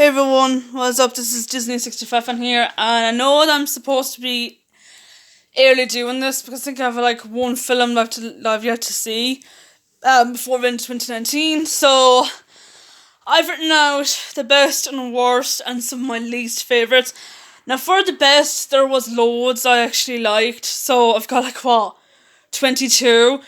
Hey everyone, what's up? This is Disney65 on here, and I know that I'm supposed to be early doing this because I think I have like one film I've yet to see before the end of 2019. So I've written out the best and worst and some of my least favourites. Now for the best, there was loads I actually liked, so I've got 22.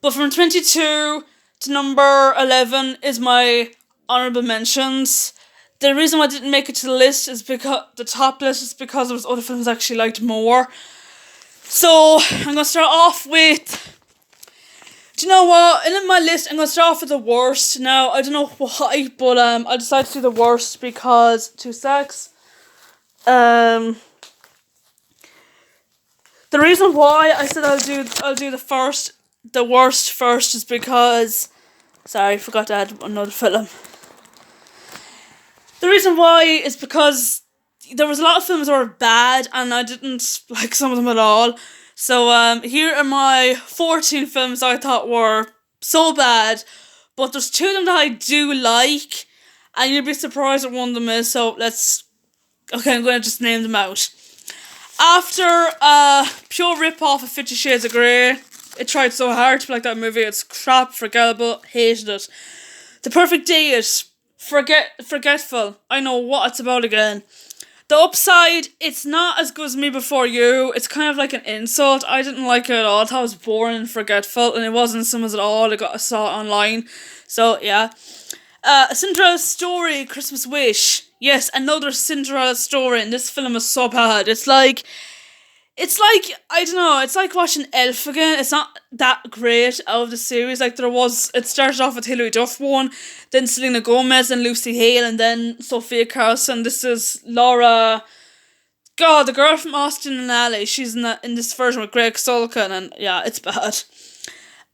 But from 22 to number 11 is my honourable mentions. The reason why I didn't make it to the list is because the top list is because there was other films I actually liked more. So I'm gonna start off with. Do you know what? In my list, I'm gonna start off with the worst. Now I don't know why, but I decided to do the worst because two secs. The reason why I said I'll do the worst first is because. Sorry, I forgot to add another film. The reason why is because there was a lot of films that were bad and I didn't like some of them at all. So here are my 14 films I thought were so bad, but there's two of them that I do like, and you'll be surprised what one of them is. So I'm going to just name them out. After a pure rip-off of 50 Shades of Grey, it tried so hard to be like that movie. It's crap, forgettable, hated it. The Perfect Date, forgetful. I know what it's about again. The Upside, it's not as good as Me Before You. It's kind of like an insult. I didn't like it at all. I thought it was boring and forgetful, and it wasn't cinemas at all. I saw it online. So yeah. A Cinderella Story, Christmas Wish. Yes, another Cinderella story, and this film is so bad. It's like, I don't know, it's like watching Elf again. It's not that great out of the series. It started off with Hilary Duff one, then Selena Gomez and Lucy Hale, and then Sophia Carlson. This is Laura, God, the girl from Austin and Ally. She's in this version with Greg Sullivan, and yeah, it's bad.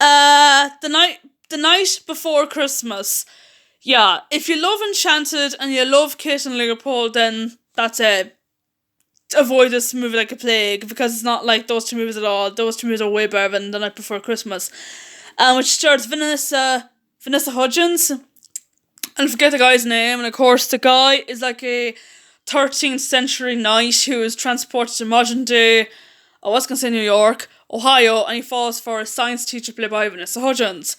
The night before Christmas. Yeah, if you love Enchanted and you love Kate and Leopold, then that's it. Avoid this movie like a plague because it's not like those two movies at all. Those two movies are way better than The Night Before Christmas, which stars Vanessa Hudgens, and I forget the guy's name. And of course, the guy is like a 13th century knight who is transported to modern day, I was gonna say New York, Ohio, and he falls for a science teacher played by Vanessa Hudgens.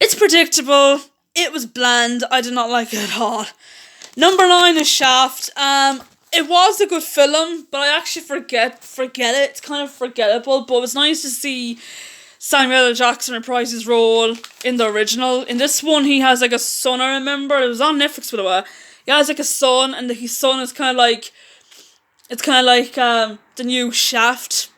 It's predictable. It was bland. I did not like it at all. Number 9 is Shaft. It was a good film, but I actually forget it. It's kind of forgettable, but it was nice to see Samuel L. Jackson reprise his role in the original. In this one, he has like a son, I remember. It was on Netflix for a while. He has like a son, and his son is kind of like, the new Shaft.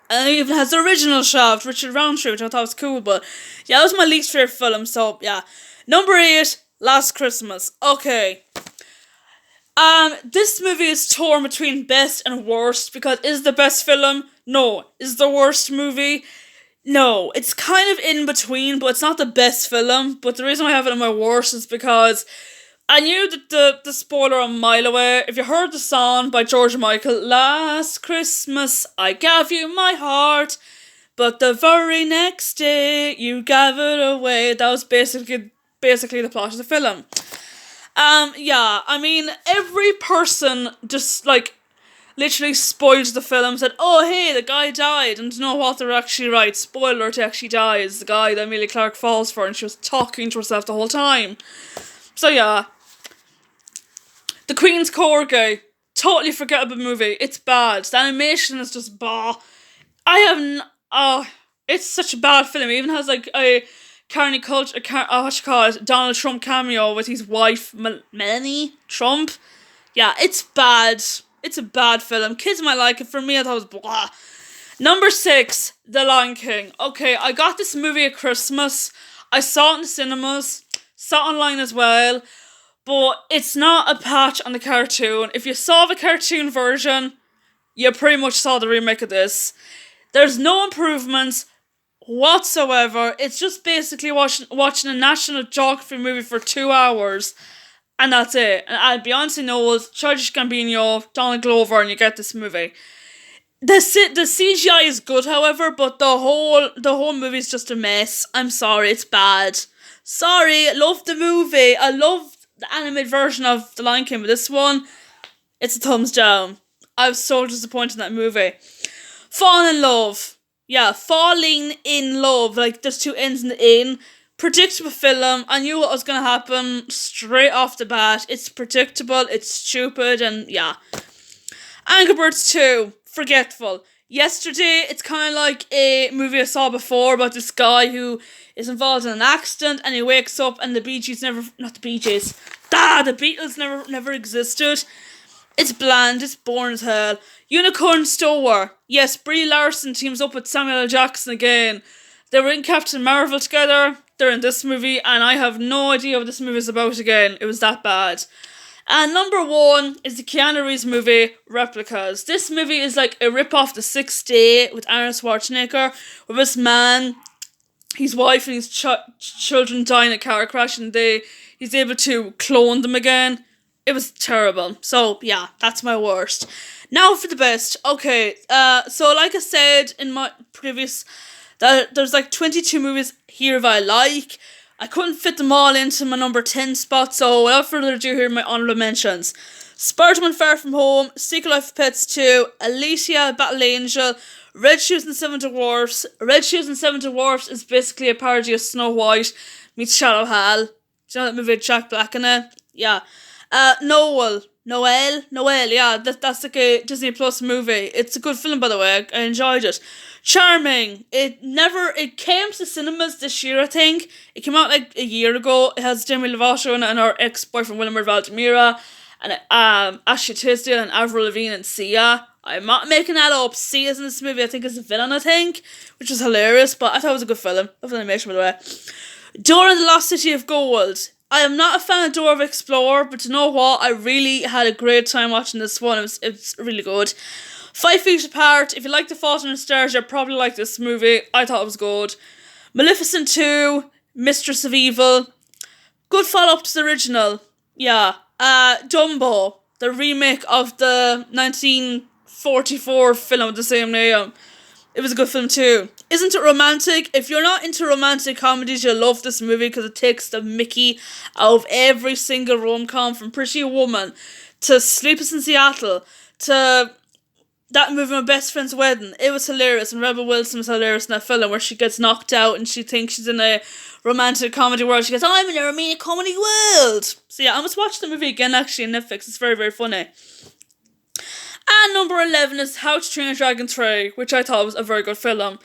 And it even has the original Shaft, Richard Roundtree, which I thought was cool, but yeah, that was my least favourite film, so yeah. Number 8, Last Christmas. Okay. This movie is torn between best and worst because is the best film? No. Is the worst movie? No. It's kind of in between, but it's not the best film. But the reason I have it in my worst is because I knew that the spoiler a mile away. If you heard the song by George Michael, Last Christmas I gave you my heart, but the very next day you gave it away. That was basically the plot of the film. Yeah, I mean, every person just, literally spoiled the film, said, oh, hey, the guy died, and to know what they're actually right. Spoiler, to actually die is the guy that Emilia Clarke falls for, and she was talking to herself the whole time. So, yeah. The Queen's Corgi, totally forgettable movie. It's bad. The animation is just bah. It's such a bad film. It even has, a Donald Trump cameo with his wife, Melanie Trump. Yeah, it's bad. It's a bad film. Kids might like it. For me, I thought it was blah. Number 6, The Lion King. Okay, I got this movie at Christmas. I saw it in the cinemas. Saw it online as well. But it's not a patch on the cartoon. If you saw the cartoon version, you pretty much saw the remake of this. There's no improvements whatsoever. It's just basically watching a National Geography movie for 2 hours, and that's it. And Beyonce Knowles, Childish Gambino, Donald Glover, and you get this movie. The CGI is good, however, but the whole movie is just a mess. I'm sorry, it's bad. Sorry, I loved the movie. I loved the animated version of The Lion King, but this one, it's a thumbs down. I was so disappointed in that movie. Fall in love. Yeah, falling in love. Like, there's two ends in the in. Predictable film. I knew what was going to happen straight off the bat. It's predictable, it's stupid, and yeah. Angry Birds 2. Forgetful. Yesterday, it's kind of like a movie I saw before about this guy who is involved in an accident and he wakes up and the Bee Gees never, not the Bee Gees, the Beatles never existed. It's bland, it's boring as hell. Unicorn Store. Yes, Brie Larson teams up with Samuel L. Jackson again. They were in Captain Marvel together, they're in this movie, and I have no idea what this movie is about again. It was that bad. And number one is the Keanu Reeves movie, Replicas. This movie is like a rip-off The Sixth Day with Arnold Schwarzenegger, where this man, his wife and his children die in a car crash, and he's able to clone them again. It was terrible. So, yeah, that's my worst. Now for the best. Okay, so like I said in my previous, there's like 22 movies here that I like. I couldn't fit them all into my number 10 spot, so without further ado, here are my honourable mentions. Spider-Man Far From Home, Secret Life of Pets 2, Alicia, Battle Angel, Red Shoes and Seven Dwarfs. Red Shoes and Seven Dwarfs is basically a parody of Snow White meets Shallow Hal. Do you know that movie with Jack Black in it? Yeah. Noel, yeah, that's like a Disney Plus movie. It's a good film, by the way. I enjoyed it. Charming. It came to cinemas this year, I think. It came out like a year ago. It has Demi Lovato in it and her ex-boyfriend Wilmer Valderrama, and Ashley Tisdale and Avril Lavigne and Sia. I'm not making that up. Sia's in this movie, I think, as a villain, which was hilarious, but I thought it was a good film. Love the animation, by the way. Dora and the Lost City of Gold. I am not a fan of Dora the Explorer, but you know what? I really had a great time watching this one. It's really good. 5 Feet Apart. If you like The Fault in Our Stars, you'll probably like this movie. I thought it was good. Maleficent 2. Mistress of Evil. Good follow-up to the original. Yeah. Dumbo. The remake of the 1944 film with the same name. It was a good film too. Isn't it romantic? If you're not into romantic comedies, you'll love this movie because it takes the mickey out of every single rom-com, from Pretty Woman to Sleepless in Seattle to that movie My Best Friend's Wedding. It was hilarious, and Rebel Wilson was hilarious in that film where she gets knocked out and she thinks she's in a romantic comedy world. She goes, I'm in a romantic comedy world. So yeah, I must watch the movie again actually on Netflix. It's very, very funny. And number 11 is How to Train Your Dragon 3, which I thought was a very good film.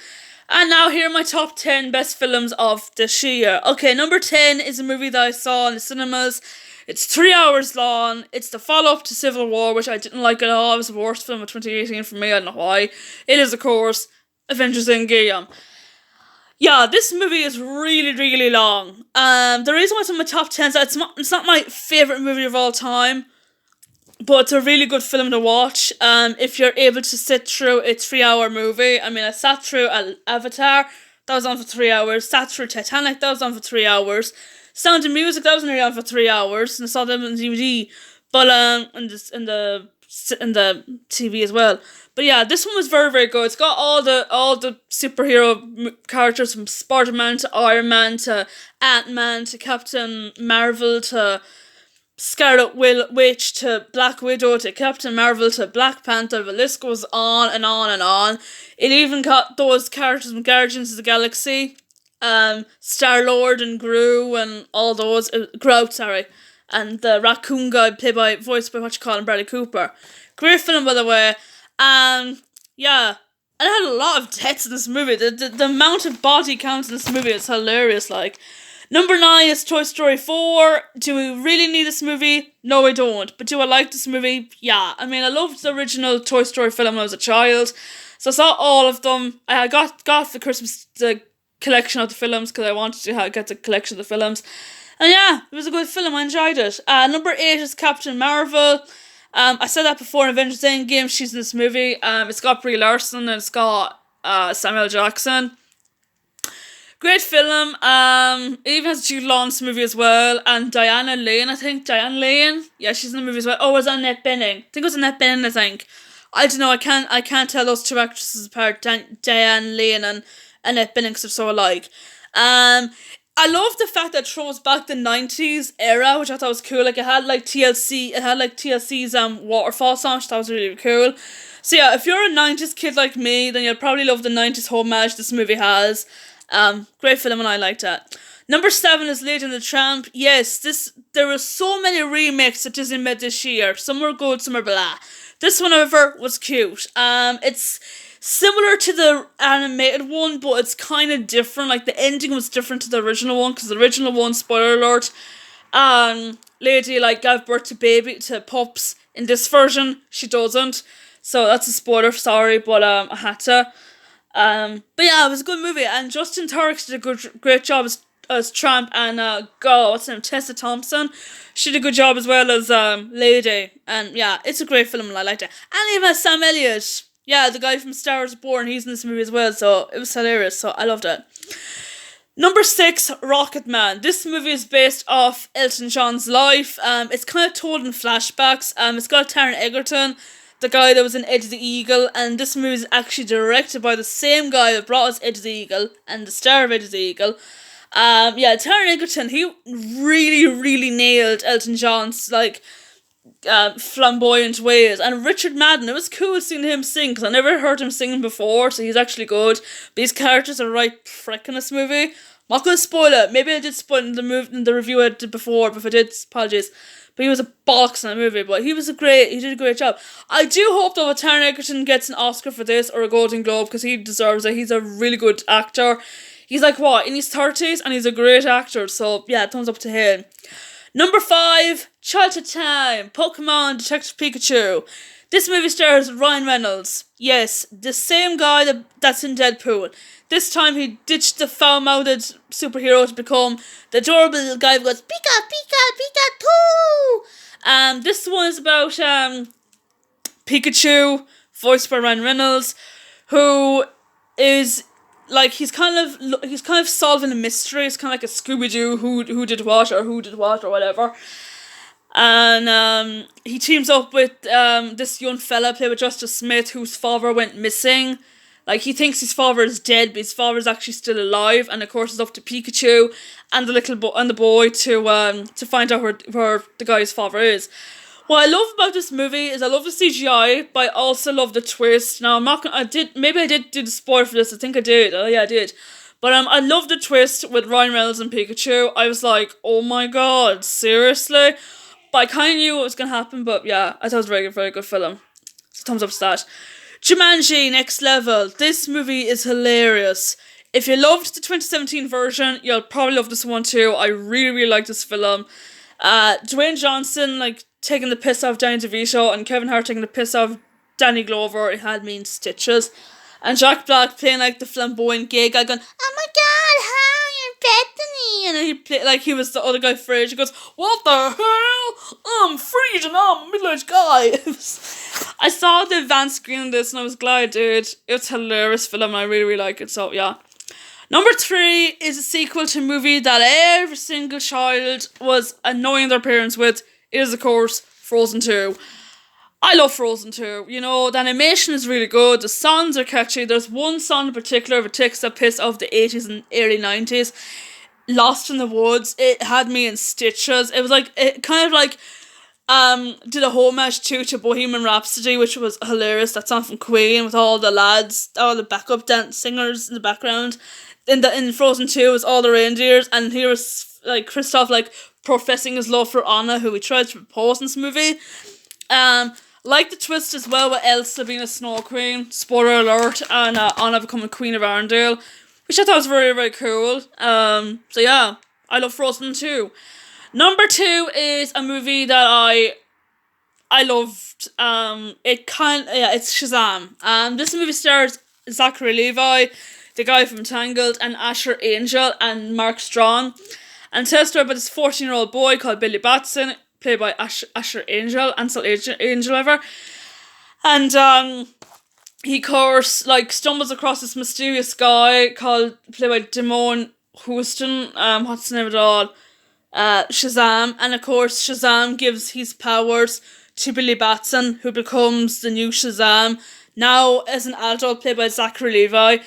And now here are my top 10 best films of this year. Okay, number 10 is a movie that I saw in the cinemas. It's 3 hours long. It's the follow-up to Civil War, which I didn't like at all. It was the worst film of 2018 for me. I don't know why. It is, of course, Avengers Endgame. Yeah, this movie is really, really long. The reason why it's in my top 10 is that it's not my favourite movie of all time, but it's a really good film to watch. If you're able to sit through a 3-hour movie. I mean, I sat through Avatar, that was on for 3 hours. Sat through Titanic, that was on for 3 hours. Sound of Music, that was nearly on for 3 hours, and I saw them on DVD, but in the TV as well. But yeah, this one was very, very good. It's got all the superhero characters, from Spider-Man to Iron Man to Ant-Man to Captain Marvel to Scarlet Witch to Black Widow to Captain Marvel to Black Panther. The list goes on and on and on. It even got those characters from Guardians of the Galaxy, Star-Lord and Groot and all those, Groot, sorry, and the raccoon guy voiced by Bradley Cooper. Great film, by the way. Yeah, and it had a lot of deaths in this movie. The amount of body count in this movie is hilarious, like. Number 9 is Toy Story 4. Do we really need this movie? No, I don't. But do I like this movie? Yeah. I mean, I loved the original Toy Story film when I was a child, so I saw all of them. I got the collection of the films because I wanted to get the collection of the films. And yeah, it was a good film. I enjoyed it. Number 8 is Captain Marvel. I said that before in Avengers Endgame. She's in this movie. It's got Brie Larson and it's got Samuel Jackson. Great film. It even has Jude Law in this movie as well, and Diana Lane, I think. Diane Lane? Yeah, she's in the movie as well. Oh, it was Annette Bening. I think it was Annette Bening, I think. I don't know, I can't tell those two actresses apart, Diane Lane and Annette Bening, because they're so alike. I love the fact that it throws back the 90s era, which I thought was cool. Like, it had like TLC's Waterfall song, which I thought was really cool. So yeah, if you're a 90s kid like me, then you'll probably love the 90s homage this movie has. Great film, and I liked it. Number 7 is Lady and the Tramp. Yes, there were so many remakes that Disney made this year. Some were good, some were blah. This one, however, was cute. It's similar to the animated one, but it's kind of different. Like, the ending was different to the original one, because the original one, spoiler alert, lady, like, gave birth to pups. In this version, she doesn't. So that's a spoiler, sorry, but I had to. But yeah, it was a good movie, and Justin Turks did a great job as Tramp, and what's her name, Tessa Thompson. She did a good job as well as Lady, and yeah, it's a great film, and I liked it. And even Sam Elliott, yeah, the guy from Star Wars Born, he's in this movie as well, so it was hilarious, so I loved it. Number 6, Rocket Man. This movie is based off Elton John's life. It's kind of told in flashbacks. It's got Taron Egerton, the guy that was in Edge of the Eagle, and this movie is actually directed by the same guy that brought us Edge of the Eagle and the star of Edge of the Eagle. Taron Egerton, he really, really nailed Elton John's, like, flamboyant ways. And Richard Madden, it was cool seeing him sing, because I never heard him singing before, so he's actually good. But his characters are right frick in this movie. I'm not going to spoil it. Maybe I did spoil it in the review I did before, but if I did, apologies. But he was a bollocks in that movie, but he did a great job. I do hope, though, that Taron Egerton gets an Oscar for this, or a Golden Globe, because he deserves it. He's a really good actor. He's like, in his 30s, and he's a great actor, so yeah, thumbs up to him. Number 5, Childhood Time, Pokemon Detective Pikachu. This movie stars Ryan Reynolds. Yes, the same guy that's in Deadpool. This time he ditched the foul-mouthed superhero to become the adorable little guy who goes, Pika, Pika, Pikachu! This one is about Pikachu, voiced by Ryan Reynolds, who is, like, he's kind of solving a mystery. It's kind of like a Scooby-Doo, who did what or whatever. And he teams up with this young fella played by Justice Smith, whose father went missing. Like, he thinks his father is dead, but his father is actually still alive. And of course, it's up to Pikachu and the boy to find out where the guy's father is. What I love about this movie is I love the CGI, but I also love the twist. Now, I did do the spoiler for this. I think I did. Oh yeah, I did. But I love the twist with Ryan Reynolds and Pikachu. I was like, oh my god, seriously? But I kind of knew what was going to happen, but yeah, I thought it was a very, very good film. So thumbs up to that. Jumanji, Next Level. This movie is hilarious. If you loved the 2017 version, you'll probably love this one too. I really, really like this film. Dwayne Johnson, like, taking the piss off Danny DeVito, and Kevin Hart taking the piss off Danny Glover. It had me in stitches. And Jack Black playing, like, the flamboyant gay guy going, oh my god, hi, I'm Bethany. And then he played, like, he was the other guy, Frasier. He goes, what the hell? I'm Frasier, I'm a middle-aged guy. I saw the advanced screen of this and I was glad I did. It's a hilarious film and I really, really like it, so yeah. Number 3 is a sequel to a movie that every single child was annoying their parents with. It is, of course, Frozen 2. I love Frozen 2. You know, the animation is really good. The songs are catchy. There's one song in particular that takes the piss of the 80s and early 90s. Lost in the Woods. It had me in stitches. It was like, it kind of like did a homage to Bohemian Rhapsody, which was hilarious. That song from Queen with all the lads, all the backup dance singers in the background. In Frozen 2 was all the reindeers, and here was like Kristoff like professing his love for Anna, who he tried to propose in this movie. Like the twist as well with Elsa being a snow queen, spoiler alert, and Anna becoming Queen of Arendelle, which I thought was very, very cool. So yeah, I love Frozen 2. Number 2 is a movie that I loved. It's Shazam. This movie stars Zachary Levi, the guy from Tangled, and Asher Angel and Mark Strong. And tells a story about this 14-year-old boy called Billy Batson, played by Asher Angel, Ansel Angel ever. And he, of course, like, stumbles across this mysterious guy played by Damon Houston. What's the name of it all? Shazam. And of course, Shazam gives his powers to Billy Batson, who becomes the new Shazam, now as an adult, played by Zachary Levi.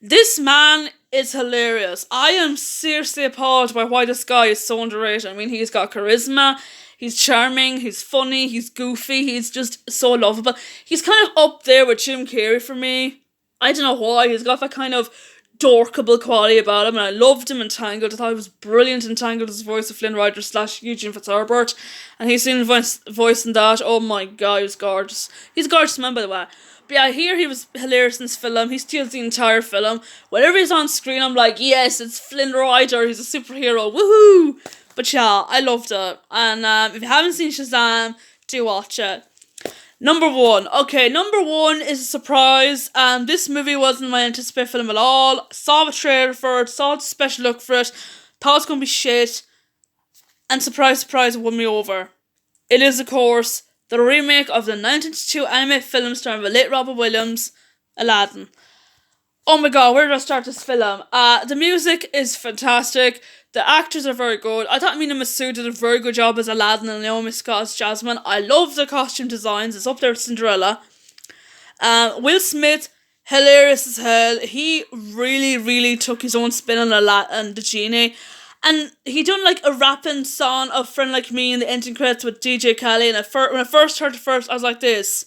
This man is hilarious. I am seriously appalled by why this guy is so underrated. I mean, he's got charisma, he's charming, he's funny, he's goofy, he's just so lovable. He's kind of up there with Jim Carrey for me. I don't know why. He's got that kind of dorkable quality about him, and I loved him in Tangled. I thought he was brilliant in Tangled as the voice of Flynn Rider / Eugene Fitzherbert, and he's seen voice in that. Oh my god, he was gorgeous. He's a gorgeous man, by the way. But yeah, here he was hilarious in this film. He steals the entire film. Whenever he's on screen, I'm like, yes, it's Flynn Rider. He's a superhero. Woohoo! But yeah, I loved it. And if you haven't seen Shazam, do watch it. Number one. Okay, number one is a surprise. This movie wasn't my anticipated film at all. Saw the trailer for it, saw the special look for it, thought it was going to be shit, and surprise, surprise, it won me over. It is, of course, the remake of the 1992 anime film starring the late Robin Williams, Aladdin. Oh my god, where did I start this film? The music is fantastic. The actors are very good. I thought Mina Masood did a very good job as Aladdin and Naomi Scott as Jasmine. I love the costume designs. It's up there with Cinderella. Will Smith, hilarious as hell. He really, really took his own spin on Aladdin, the genie. And he done like a rapping song of Friend Like Me in the ending credits with DJ Khaled. And when I first heard it first, I was like this.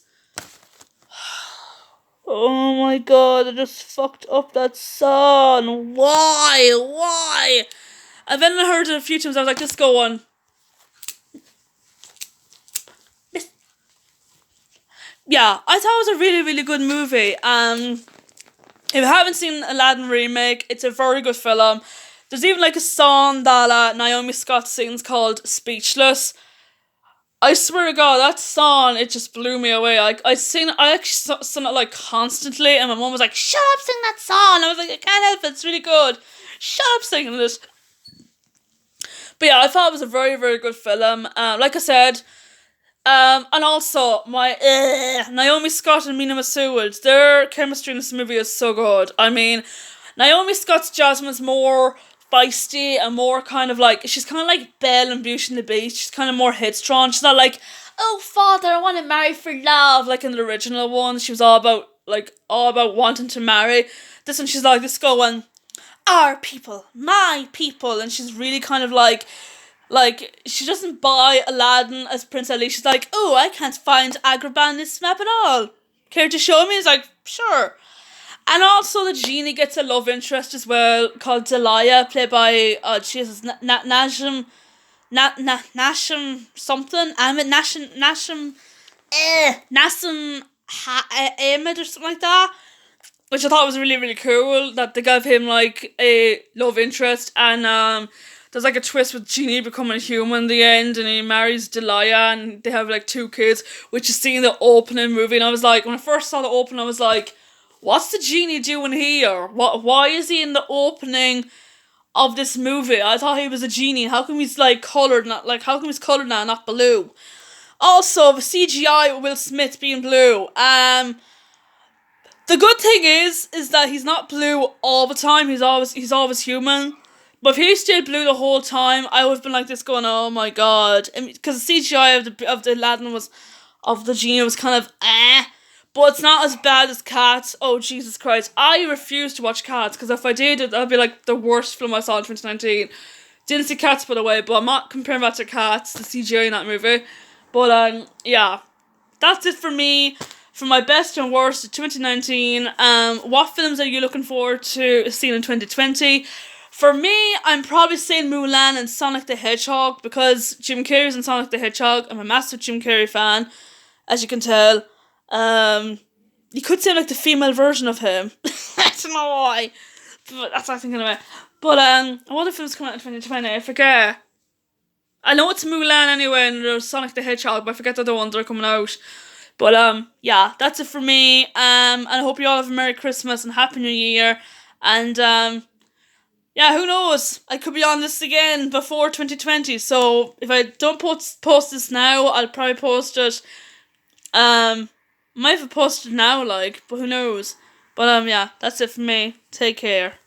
Oh my god, I just fucked up that song. Why? And then I heard it a few times, I was like, just go on. Yeah, I thought it was a really, really good movie. If you haven't seen Aladdin remake, it's a very good film. There's even like a song that Naomi Scott sings called Speechless. I swear to God, that song, it just blew me away. I actually sung it like constantly, and my mom was like, shut up, sing that song. I was like, I can't help it, it's really good. Shut up singing it. But yeah, I thought it was a very, very good film. Like I said, and also my Naomi Scott and Mina Masood, their chemistry in this movie is so good. I mean, Naomi Scott's Jasmine's more feisty and more kind of like, she's kind of like Belle in Beauty and the Beast. She's kind of more headstrong. She's not like, oh father, I want to marry for love, like in the original one. She was all about wanting to marry. This one she's like this going, our people, my people, and she's really kind of like she doesn't buy Aladdin as Prince Ali. She's like, oh, I can't find Agrabah in this map at all. Care to show me? He's like, sure. And also the genie gets a love interest as well called Delia, played by Nashim something. Nassim Ahmed or something like that. Which I thought was really, really cool, that they gave him like a love interest, and there's like a twist with Genie becoming human in the end, and he marries Delia, and they have like 2 kids, which is seen in the opening movie. And I was like, when I first saw the opening, I was like, what's the genie doing here? Why is he in the opening of this movie? I thought he was a genie. How come he's like coloured, how come he's coloured now, not blue? Also, the CGI with Will Smith being blue. The good thing is that he's not blue all the time. He's always human. But if he stayed blue the whole time, I would have been like this going, oh my god. Because the CGI of the Aladdin of the genie was kind of but it's not as bad as Cats. Oh, Jesus Christ. I refuse to watch Cats, because if I did, that'd be like the worst film I saw in 2019. Didn't see Cats, by the way, but I'm not comparing that to Cats, the CGI in that movie. But, yeah. That's it for me. For my best and worst of 2019. What films are you looking forward to seeing in 2020? For me, I'm probably saying Mulan and Sonic the Hedgehog, because Jim Carrey's in Sonic the Hedgehog. I'm a massive Jim Carrey fan, as you can tell. You could say like the female version of him. I don't know why, but that's what I'm thinking about. But what if it was coming out in 2020? I forget. I know it's Mulan anyway, and there's Sonic the Hedgehog, but I forget the other ones that are coming out. But yeah, that's it for me. And I hope you all have a Merry Christmas and Happy New Year. And yeah, who knows? I could be on this again before 2020. So if I don't post this now, I'll probably post it. Might have posted now, but who knows? But yeah, that's it for me. Take care.